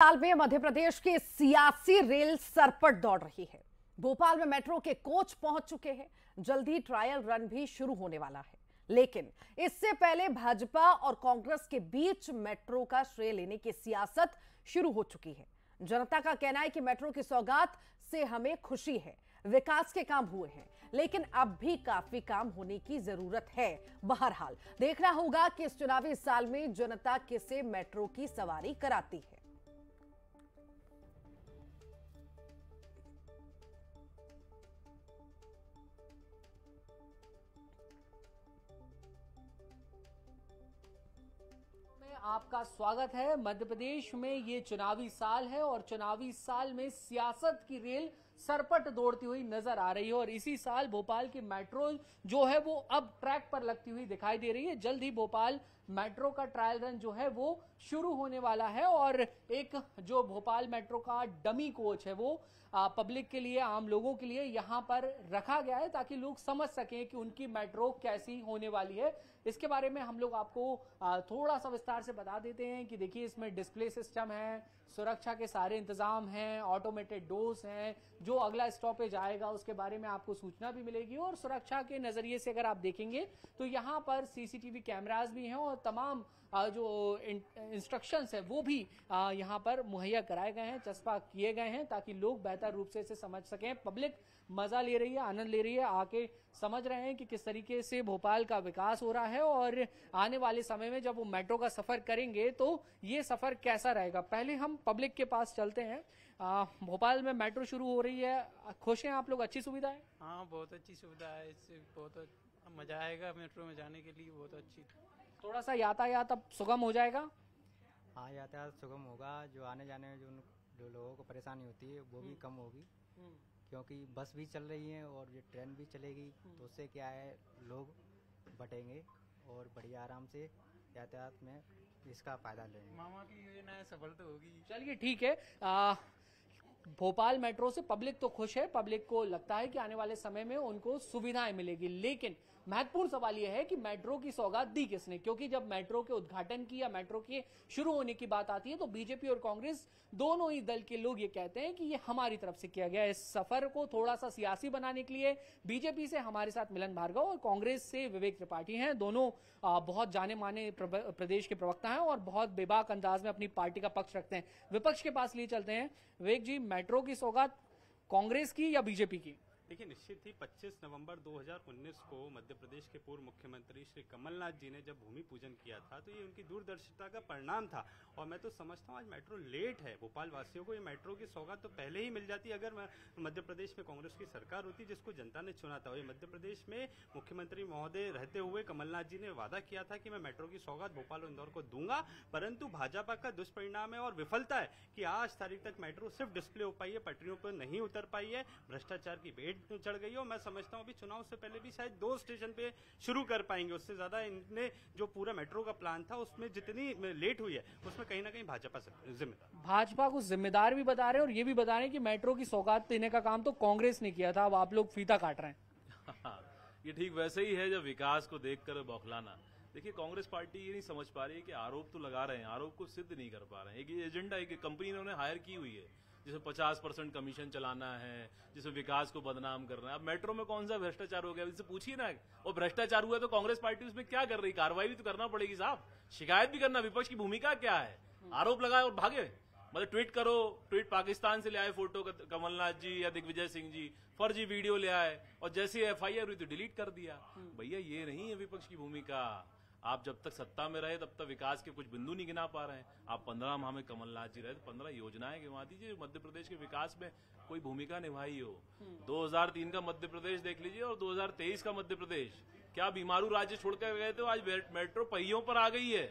साल में मध्य प्रदेश की सियासी रेल सरपट दौड़ रही है। भोपाल में मेट्रो के कोच पहुंच चुके हैं। जल्दी ट्रायल रन भी शुरू होने वाला है, लेकिन इससे पहले भाजपा और कांग्रेस के बीच मेट्रो का श्रेय लेने की सियासत शुरू हो चुकी है। जनता का कहना है कि मेट्रो की सौगात से हमें खुशी है, विकास के काम हुए हैं, लेकिन अब भी काफी काम होने की जरूरत है। बहरहाल देखना होगा कि इस चुनावी साल में जनता किसे मेट्रो की सवारी कराती है। आपका स्वागत है। मध्य प्रदेश में ये चुनावी साल है और चुनावी साल में सियासत की रेल सरपट दौड़ती हुई नजर आ रही है और इसी साल भोपाल की मेट्रो जो है वो अब ट्रैक पर लगती हुई दिखाई दे रही है। जल्द ही भोपाल मेट्रो का ट्रायल रन जो है वो शुरू होने वाला है और एक जो भोपाल मेट्रो का डमी कोच है वो पब्लिक के लिए, आम लोगों के लिए यहां पर रखा गया है ताकि लोग समझ सकें कि उनकी मेट्रो कैसी होने वाली है। इसके बारे में हम लोग आपको थोड़ा सा विस्तार से बता देते हैं कि देखिए, इसमें डिस्प्ले सिस्टम है, सुरक्षा के सारे इंतजाम हैं, ऑटोमेटेड डोर्स हैं, जो अगला स्टॉपेज आएगा उसके बारे में आपको सूचना भी मिलेगी। और सुरक्षा के नजरिए से अगर आप देखेंगे तो यहाँ पर सीसीटीवी कैमरास भी हैं और तमाम जो इंस्ट्रक्शंस है वो भी यहाँ पर मुहैया कराए गए हैं, चस्पा किए गए हैं ताकि लोग बेहतर रूप से इसे समझ सकें। पब्लिक मजा ले रही है, आनंद ले रही है, आके समझ रहे हैं कि किस तरीके से भोपाल का विकास हो रहा है और आने वाले समय में जब वो मेट्रो का सफर करेंगे तो ये सफर कैसा रहेगा। पहले हम पब्लिक के पास चलते हैं। भोपाल में मेट्रो शुरू हो रही है, खुश हैं आप लोग? अच्छी सुविधा है? हाँ, बहुत अच्छी सुविधा है, इससे बहुत मजा आएगा मेट्रो में जाने के लिए, बहुत अच्छी। थोड़ा सा यातायात अब सुगम हो जाएगा? हाँ, यातायात सुगम होगा। जो आने जाने में जो लोगों को परेशानी होती है वो भी कम होगी, क्योंकि बस भी चल रही है और ये ट्रेन भी चलेगी, तो उससे क्या है, लोग बटेंगे और बढ़िया आराम से यातायात में इसका फायदा लेंगे। मामा की योजना सफल तो होगी। चलिए ठीक है। भोपाल मेट्रो से पब्लिक तो खुश है, पब्लिक को लगता है कि आने वाले समय में उनको सुविधाएं मिलेगी, लेकिन महत्वपूर्ण सवाल यह है कि मेट्रो की सौगात दी किसने। क्योंकि जब मेट्रो के उद्घाटन की या मेट्रो के शुरू होने की बात आती है तो बीजेपी और कांग्रेस दोनों ही दल के लोग ये कहते हैं कि ये हमारी तरफ से किया गया। इस सफर को थोड़ा सा सियासी बनाने के लिए बीजेपी से हमारे साथ मिलन भार्गव और कांग्रेस से विवेक त्रिपाठी हैं। दोनों बहुत जाने माने प्रदेश के प्रवक्ता हैं और बहुत बेबाक अंदाज में अपनी पार्टी का पक्ष रखते हैं। विपक्ष के पास लिए चलते हैं। विवेक जी, मेट्रो की सौगात कांग्रेस की या बीजेपी की? देखिए, निश्चित ही 25 नवंबर 2019 को मध्य प्रदेश के पूर्व मुख्यमंत्री श्री कमलनाथ जी ने जब भूमि पूजन किया था तो ये उनकी दूरदर्शिता का परिणाम था। और मैं तो समझता हूँ आज मेट्रो लेट है, भोपाल वासियों को ये मेट्रो की सौगात तो पहले ही मिल जाती अगर मध्य प्रदेश में कांग्रेस की सरकार होती जिसको जनता ने चुना था। और ये मध्य प्रदेश में मुख्यमंत्री महोदय रहते हुए कमलनाथ जी ने वादा किया था कि मैं मेट्रो की सौगात भोपाल और इंदौर को दूंगा, परंतु भाजपा का दुष्परिणाम है और विफलता है कि आज तारीख तक मेट्रो सिर्फ डिस्प्ले हो पाई है, पटरियों पर नहीं उतर पाई है, भ्रष्टाचार की भेंट चढ़ गई है। और मैं समझता हूं अभी चुनाव से पहले भी शायद 2 स्टेशन पे शुरू कर पाएंगे, उससे ज्यादा इनने जो पूरा मेट्रो का प्लान था उसमें जितनी लेट हुई है उसमें कहीं ना कहीं भाजपा जिम्मेदार। भाजपा को जिम्मेदार भी बता रहे हैं और ये भी बता रहे हैं कि मेट्रो की सौगात देने का काम तो कांग्रेस ने किया था, अब आप लोग फीता काट रहे हैं। ये ठीक वैसे ही है जब विकास को देखकर बौखलाना। देखिए, कांग्रेस पार्टी ये नहीं समझ पा रही है कि आरोप तो लगा रहे हैं, आरोप को सिद्ध नहीं कर पा रहे हैं। एक एजेंडा, एक कंपनी ने उन्हें हायर की हुई है जिसमें 50% कमीशन चलाना है, जिसमें विकास को बदनाम करना है। अब मेट्रो में कौन सा भ्रष्टाचार हो गया, इससे पूछिए ना। और भ्रष्टाचार हुआ तो कांग्रेस पार्टी उसमें क्या कर रही? कार्रवाई भी तो करना पड़ेगी साहब, शिकायत भी करना। विपक्ष की भूमिका क्या है? आरोप लगाए और भागे? मतलब ट्वीट करो, ट्वीट पाकिस्तान से ले आए फोटो कमलनाथ जी या दिग्विजय सिंह जी, फर्जी वीडियो ले आए और जैसे FIR हुई तो डिलीट कर दिया। भैया, ये नहीं है विपक्ष की भूमिका। आप जब तक सत्ता में रहे तब तक विकास के कुछ बिंदु नहीं गिना पा रहे हैं। आप 15 माह में कमलनाथ जी रहे तो 15 योजनाएं गिनवा दीजिए मध्य प्रदेश के विकास में कोई भूमिका निभाई हो। 2003 का मध्य प्रदेश देख लीजिए और 2023 का मध्य प्रदेश, क्या बीमारू राज्य छोड़कर गए थे, आज मेट्रो पहियों पर आ गई है,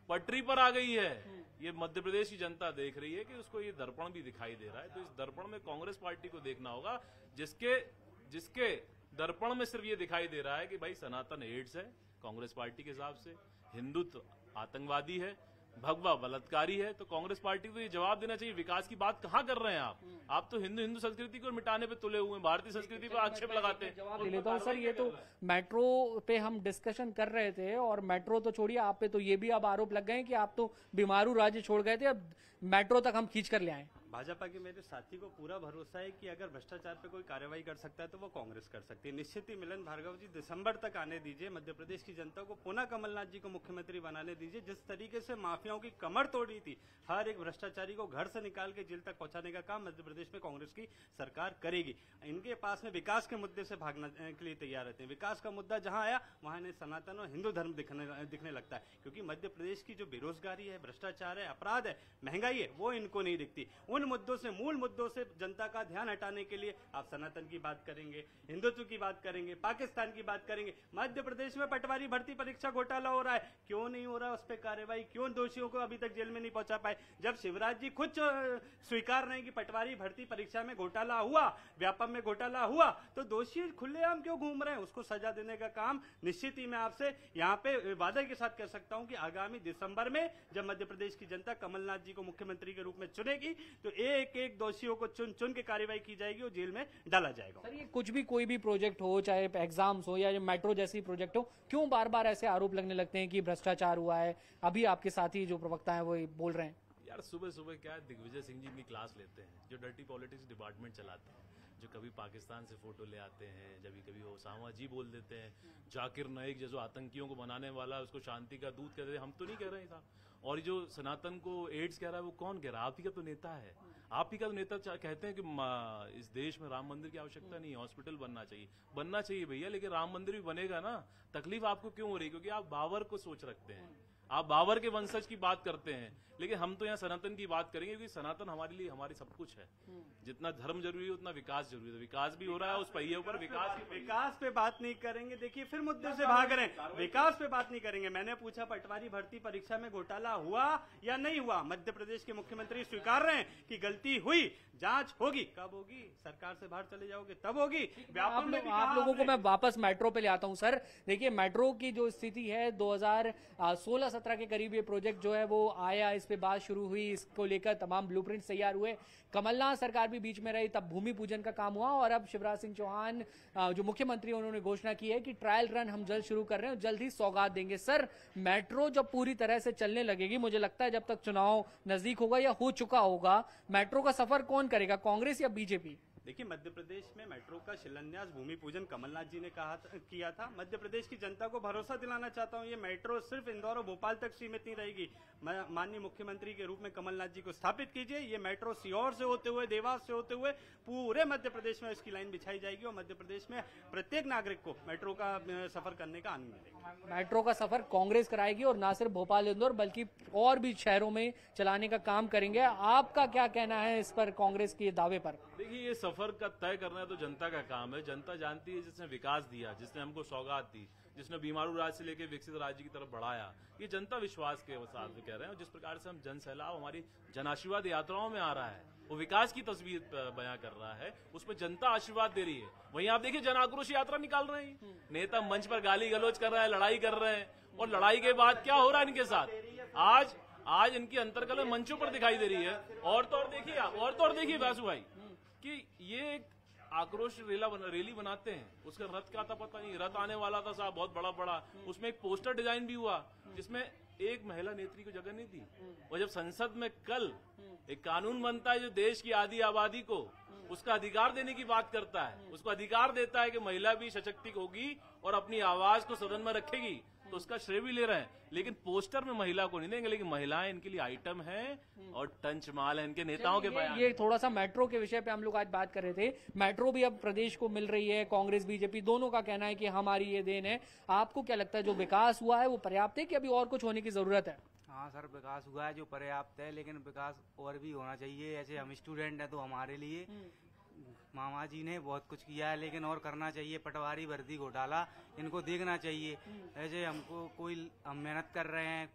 पटरी पर आ गई है। ये मध्य प्रदेश की जनता देख रही है कि उसको ये दर्पण भी दिखाई दे रहा है। तो इस दर्पण में कांग्रेस पार्टी को देखना होगा, जिसके दर्पण में सिर्फ ये दिखाई दे रहा है कि भाई सनातन एड्स है कांग्रेस पार्टी के हिसाब से, हिंदुत्व आतंकवादी है, भगवा बलात्कारी है, तो कांग्रेस पार्टी को ये जवाब देना चाहिए, विकास की बात कहाँ कर रहे हैं आप तो हिंदू संस्कृति को मिटाने पे तुले हुए हैं, भारतीय संस्कृति पे आक्षेप लगाते हैं। जवाब दे लेता हूँ सर, ये तो मेट्रो पे हम डिस्कशन कर रहे थे, और मेट्रो तो छोड़िए, आप पे तो ये भी अब आरोप लग गए कि आप तो बीमारू राज्य छोड़ गए थे, अब मेट्रो तक हम खींच कर ले आए। भाजपा के मेरे साथी को पूरा भरोसा है कि अगर भ्रष्टाचार पे कोई कार्रवाई कर सकता है तो वो कांग्रेस कर सकती है। निश्चित ही मिलन भार्गव जी दिसंबर तक आने दीजिए, मध्य प्रदेश की जनता को पुनः कमलनाथ जी को मुख्यमंत्री बनाने दीजिए। जिस तरीके से माफियाओं की कमर तोड़ी थी, हर एक भ्रष्टाचारी को घर से निकाल के जेल तक पहुंचाने का काम मध्य प्रदेश में कांग्रेस की सरकार करेगी। इनके पास में विकास के मुद्दे से भागने के लिए तैयार रहते हैं। विकास का मुद्दा जहां आया वहां इन्हें सनातन और हिंदू धर्म दिखने लगता है, क्योंकि मध्य प्रदेश की जो बेरोजगारी है, भ्रष्टाचार है, अपराध है, महंगाई है, वो इनको नहीं दिखती। उन मुद्दों से, मूल मुद्दों से जनता का ध्यान हटाने के लिए आप सनातन की बात करेंगे, हिंदुत्व की बात करेंगे, पाकिस्तान की बात करेंगे। मध्य प्रदेश में पटवारी भर्ती परीक्षा घोटाला हो रहा है, क्यों नहीं हो रहा उस पर कार्रवाई, क्यों दोषियों को अभी तक जेल में नहीं पहुंचा पाए? जब शिवराज जी खुद स्वीकार रहे कि पटवारी भर्ती परीक्षा में घोटाला हुआ, व्यापम में घोटाला हुआ, तो दोषी खुलेआम क्यों घूम रहे हैं? उसको सजा देने का काम निश्चित ही मैं आपसे यहाँ पे वादे के साथ कह सकता हूं कि आगामी दिसंबर में जब मध्य प्रदेश की जनता कमलनाथ जी को मुख्यमंत्री के रूप में चुनेगी, तो एक एक दोषियों को चुन चुन के कार्रवाई की जाएगी और जेल में डाला जाएगा। सर, ये कुछ भी, कोई भी प्रोजेक्ट हो, चाहे एग्जाम्स हो या मेट्रो जैसी प्रोजेक्ट हो, क्यों बार बार ऐसे आरोप लगने लगते हैं कि भ्रष्टाचार हुआ है? अभी आपके साथी जो प्रवक्ता है वो बोल रहे हैं। यार सुबह सुबह क्या है, दिग्विजय सिंह जी अपनी क्लास लेते हैं, जो डर्टी पॉलिटिक्स डिपार्टमेंट चलाते हैं, जो कभी पाकिस्तान से फोटो ले आते हैं, जब कभी ओसामा जी बोल देते हैं, जाकिर नाइक जैसे आतंकियों को बनाने वाला उसको शांति का दूत कहते हैं। हम तो नहीं कह रहे था। और जो सनातन को एड्स कह रहा है वो कौन कह रहा है? आप ही का तो नेता है। आप ही का तो नेता कहते हैं कि इस देश में राम मंदिर की आवश्यकता नहीं है, हॉस्पिटल बनना चाहिए भैया, लेकिन राम मंदिर भी बनेगा ना। तकलीफ आपको क्यों हो रही है? क्योंकि आप बाबर को सोच रखते हैं, आप बाबर के वंशज की बात करते हैं, लेकिन हम तो यहाँ सनातन की बात करेंगे, क्योंकि सनातन हमारे लिए हमारी सब कुछ है। जितना धर्म जरूरी है उतना विकास जरूरी है। विकास भी हो रहा है उस पहिए पर, विकास पे बात नहीं करेंगे। देखिए फिर मुद्दे से भाग रहे हैं, विकास पे बात नहीं करेंगे। मैंने पूछा पटवारी भर्ती परीक्षा में घोटाला हुआ या नहीं हुआ? मध्य प्रदेश के मुख्यमंत्री स्वीकार रहे हैं कि गलती हुई, जांच होगी। कब होगी? सरकार से बाहर चले जाओगे तब होगी। आप लोगों को मैं वापस मेट्रो पे ले आता हूं। सर देखिए, मेट्रो की जो स्थिति है, 2016-17 के करीब ये प्रोजेक्ट जो है वो आया, इस पे बात शुरू हुई, इसको लेकर तमाम ब्लूप्रिंट तैयार हुए, कमलनाथ सरकार भी बीच में रही, तब भूमि पूजन का काम हुआ, और अब शिवराज सिंह चौहान जो मुख्यमंत्री उन्होंने घोषणा की है कि ट्रायल रन हम जल्द शुरू कर रहे हैं, जल्द ही सौगात देंगे। सर, मेट्रो जब पूरी तरह से चलने लगेगी, मुझे लगता है जब तक चुनाव नजदीक होगा या हो चुका होगा, मेट्रो का सफर कौन करेगा, कांग्रेस या बीजेपी? देखिए, मध्य प्रदेश में मेट्रो का शिलान्यास, भूमि पूजन कमलनाथ जी ने किया था। मध्य प्रदेश की जनता को भरोसा दिलाना चाहता हूं, ये मेट्रो सिर्फ इंदौर और भोपाल तक सीमित नहीं रहेगी। माननीय मुख्यमंत्री के रूप में कमलनाथ जी को स्थापित कीजिए। ये मेट्रो सीहोर से होते हुए, देवास से होते हुए पूरे मध्य प्रदेश में इसकी लाइन बिछाई जाएगी, और मध्य प्रदेश में प्रत्येक नागरिक को मेट्रो का सफर करने का आनंद मिलेगा। मेट्रो का सफर कांग्रेस कराएगी, और ना सिर्फ भोपाल इंदौर बल्कि और भी शहरों में चलाने का काम करेंगे। आपका क्या कहना है इस पर, कांग्रेस के दावे पर? देखिए, ये सफर का तय करना तो जनता का काम है। जनता जानती है, जिसने विकास दिया, जिसने हमको सौगात दी, जिसने बीमारू राज्य से लेकर विकसित राज्य की तरफ बढ़ाया, ये जनता विश्वास के साथ कह रहे हैं। और जिस प्रकार से हम जन सैलाब हमारी जन आशीर्वाद यात्राओं में आ रहा है, वो विकास की तस्वीर बयां कर रहा है, उसमें जनता आशीर्वाद दे रही है। वहीं आप देखिए, जन आक्रोश यात्रा निकाल रहे हैं, नेता मंच पर गाली गलौज कर रहा है, लड़ाई कर रहे हैं, और लड़ाई के बाद क्या हो रहा है इनके साथ? आज इनकी अंतर्कलह मंचों पर दिखाई दे रही है। और तो और देखिए वासु भाई, कि ये एक आक्रोश रैली बनाते हैं, उसका रथ क्या था पता नहीं, रथ आने वाला था साहब बहुत बड़ा, उसमें एक पोस्टर डिजाइन भी हुआ जिसमें एक महिला नेत्री को जगह नहीं दी। और जब संसद में कल एक कानून बनता है जो देश की आधी आबादी को उसका अधिकार देने की बात करता है, उसको अधिकार देता है कि महिला भी सशक्ति होगी और अपनी आवाज को सदन में रखेगी, तो उसका श्रेय भी ले रहे हैं। लेकिन पोस्टर में महिला को नहीं देंगे, लेकिन महिलाएं इनके लिए आइटम हैं और टंच माल है इनके नेताओं के बयान। ये थोड़ा सा मेट्रो के विषय पे हम लोग आज बात कर रहे थे। मेट्रो भी अब प्रदेश को मिल रही है, कांग्रेस बीजेपी दोनों का कहना है कि हमारी ये देन है। आपको क्या लगता है, जो विकास हुआ है वो पर्याप्त है कि अभी और कुछ होने की जरूरत है? हाँ सर, विकास हुआ है जो पर्याप्त है, लेकिन विकास और भी होना चाहिए। ऐसे हम स्टूडेंट हैं तो हमारे लिए मामा जी ने बहुत कुछ किया है, लेकिन और करना चाहिए। पटवारी भर्ती घोटाला इनको देखना चाहिए। ऐसे हमको हम मेहनत कर रहे हैं,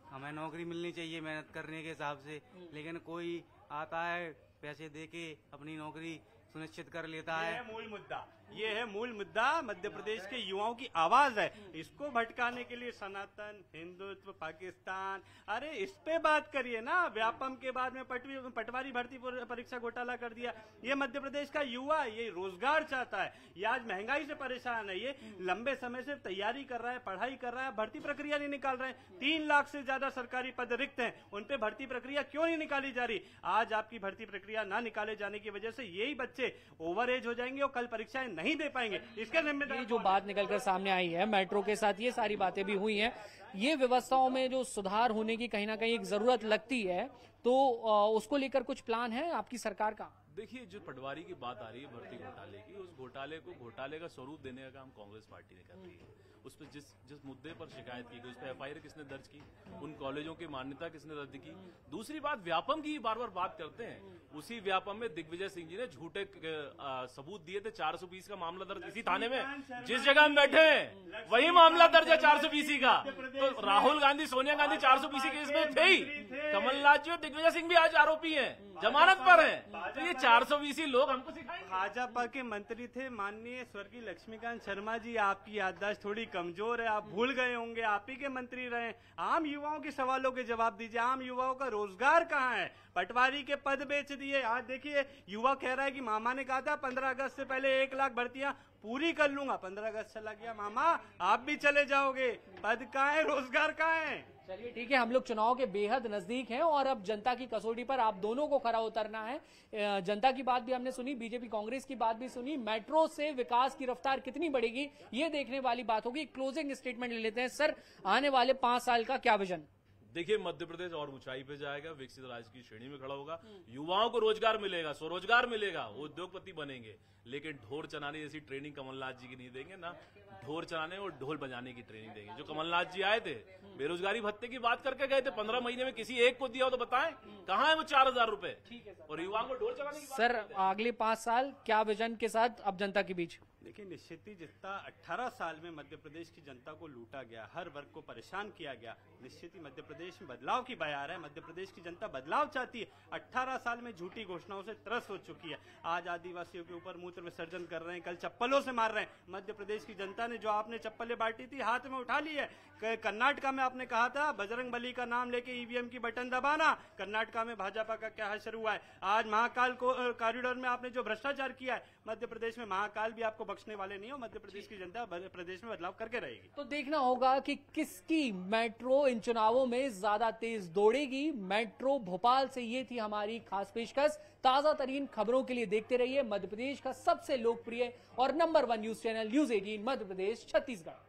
हमें नौकरी मिलनी चाहिए मेहनत करने के हिसाब से, लेकिन कोई आता है पैसे दे के अपनी नौकरी सुनिश्चित कर लेता है। मूल मुद्दा ये है मूल मुद्दा, मध्य प्रदेश के युवाओं की आवाज है। इसको भटकाने के लिए सनातन, हिंदुत्व, पाकिस्तान, अरे इस पे बात करिए ना। व्यापम के बाद में पटवारी भर्ती परीक्षा घोटाला कर दिया। ये मध्य प्रदेश का युवा, ये रोजगार चाहता है, ये आज महंगाई से परेशान है, ये लंबे समय से तैयारी कर रहा है, पढ़ाई कर रहा है, भर्ती प्रक्रिया नहीं निकाल रहे हैं। 3 लाख से ज्यादा सरकारी पद रिक्त हैं, उन पे भर्ती प्रक्रिया क्यों नहीं निकाली जा रही? आज आपकी भर्ती प्रक्रिया ना निकाले जाने की वजह से यही बच्चे ओवर एज हो जाएंगे और कल परीक्षाएं नहीं दे पाएंगे। इसके जिम्मेदार जो बात निकलकर सामने आई है मेट्रो के साथ, ये सारी बातें भी हुई हैं। ये व्यवस्थाओं में जो सुधार होने की कहीं ना कहीं एक जरूरत लगती है, तो उसको लेकर कुछ प्लान है आपकी सरकार का? देखिए, जो पटवारी की बात आ रही है भर्ती घोटाले की, उस घोटाले का स्वरूप देने का काम कांग्रेस पार्टी ने कर रही है। उस पर जिस मुद्दे पर शिकायत की गई, उस पर एफआईआर किसने दर्ज की, उन कॉलेजों की मान्यता किसने रद्द की। दूसरी बात, व्यापम की बार बार बात करते हैं। उसी व्यापम में दिग्विजय सिंह जी ने झूठे सबूत दिए थे। 420 का मामला दर्ज इसी थाने में, जिस जगह हम बैठे हैं वही मामला दर्ज है 420 का। तो राहुल गांधी, सोनिया गांधी 420 केस में थे ही। कमलनाथ जी और दिग्विजय सिंह भी आज आरोपी हैं, जमानत पर हैं। तो ये 420 लोग हमको सिखाएंगे। भाजपा के मंत्री थे माननीय स्वर्गीय लक्ष्मीकांत शर्मा जी। आपकी याददाश्त थोड़ी कमजोर है, आप भूल गए होंगे, आप ही के मंत्री रहे। आम युवाओं के सवालों के जवाब दीजिए। आम युवाओं का रोजगार कहाँ है? पटवारी के पद बेच दिए। आज देखिए, युवा कह रहा है कि मामा ने कहा था 15 अगस्त से पहले 1 लाख भर्तियां पूरी कर लूंगा। 15 अगस्त चला गया, मामा आप भी चले जाओगे। पद कहाँ है? रोजगार कहाँ है? चलिए ठीक है, हम लोग चुनाव के बेहद नजदीक हैं और अब जनता की कसौटी पर आप दोनों को खरा उतरना है। जनता की बात भी हमने सुनी, बीजेपी कांग्रेस की बात भी सुनी। मेट्रो से विकास की रफ्तार कितनी बढ़ेगी, ये देखने वाली बात होगी। क्लोजिंग स्टेटमेंट ले लेते हैं। सर, आने वाले 5 साल का क्या विजन? देखिए, मध्य प्रदेश और ऊंचाई पे जाएगा, विकसित राज्य की श्रेणी में खड़ा होगा। युवाओं को रोजगार मिलेगा, स्वरोजगार मिलेगा, वो उद्योगपति बनेंगे। लेकिन ढोल चलाने जैसी ट्रेनिंग कमलनाथ जी की नहीं देंगे ना। ढोल चलाने और ढोल बजाने की ट्रेनिंग देंगे। जो कमलनाथ जी आए थे, बेरोजगारी भत्ते की बात करके गए थे, 15 महीने में किसी एक को दिया हो तो बताएं, कहाँ है वो 4000 रुपए? और युवाओं को ढोल चलाने की बात। सर, अगले 5 साल क्या विजन के साथ अब जनता के बीच? देखिए, निश्चित ही जितना 18 साल में मध्य प्रदेश की जनता को लूटा गया, हर वर्ग को परेशान किया गया, निश्चित ही मध्य प्रदेश में बदलाव की बयार है। मध्य प्रदेश की जनता बदलाव चाहती है। 18 साल में झूठी घोषणाओं से त्रस्त हो चुकी है। आज आदिवासियों के ऊपर मूत्र विसर्जन कर रहे हैं, कल चप्पलों से मार रहे हैं। मध्य प्रदेश की जनता ने जो आपने चप्पलें बांटी थी, हाथ में उठा ली है। कर्नाटका में आपने कहा था बजरंग बली का नाम लेके ईवीएम की बटन दबाना। कर्नाटका में भाजपा का क्या हाल शुरू हुआ है। आज महाकाल कॉरिडोर में आपने जो भ्रष्टाचार किया है, मध्य प्रदेश में महाकाल भी आपको बख्शने वाले नहीं हो। मध्य प्रदेश की जनता प्रदेश में बदलाव करके रहेगी। तो देखना होगा कि किसकी मेट्रो इन चुनावों में ज्यादा तेज दौड़ेगी। मेट्रो भोपाल से ये थी हमारी खास पेशकश। ताजा तरीन खबरों के लिए देखते रहिए मध्य प्रदेश का सबसे लोकप्रिय और number 1 news channel news 18 Madhya Pradesh Chhattisgarh.